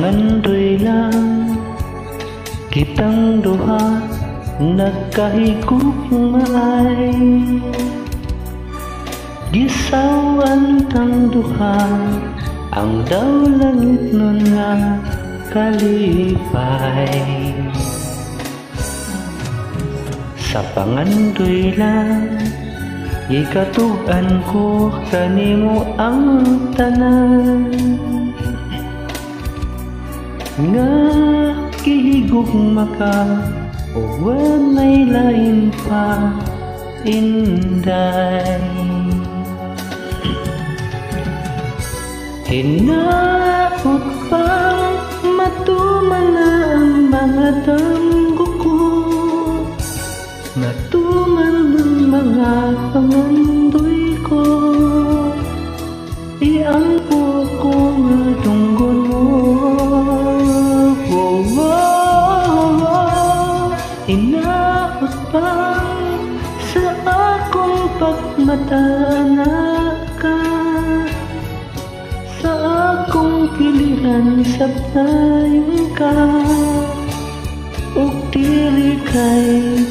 pangandoy lang kitang duha nagkahigugmaay. Gisawan tang duha ang daw langit nun nga kalipay. Sa pangandoy lang ikatugan ko kanimo ang tanan nga kihigugma ka o walay lain pa inday. Hinaot pang matuman na ang mga damgo ko, matuman ng mga pangandoy ko. Iampo ko nga tunggon mo. Hinaot pang sa akong pagmatana ka, sa akong pilihan sabtayon ka, ug dili kay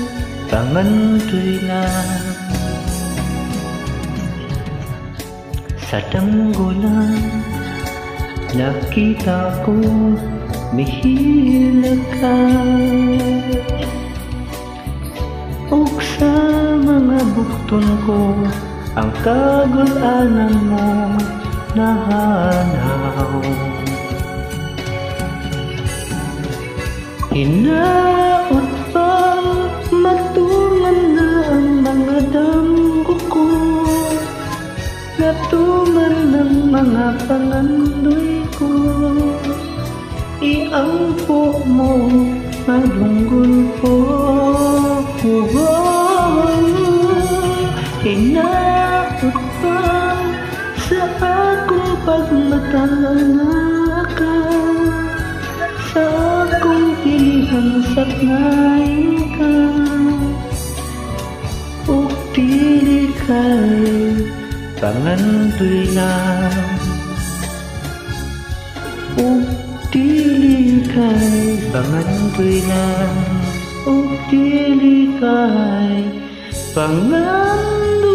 pangandoy lang. Sa damgo lang nakita ko mihila ka, ug sa mga bukton ko ang kagul-anan mo nahanaw. Hinaot pang matuman na ang mga damgo ko, natuman ng mga pangandoy ko. Iampo mo malunggol ko. Hinaot pang sa akong pagmatana ka, sa akong pilihan sabnayin ka, ug dili kay pangandoy lang, ug dili kay pangandoy lang, ug dili kay pangandoy.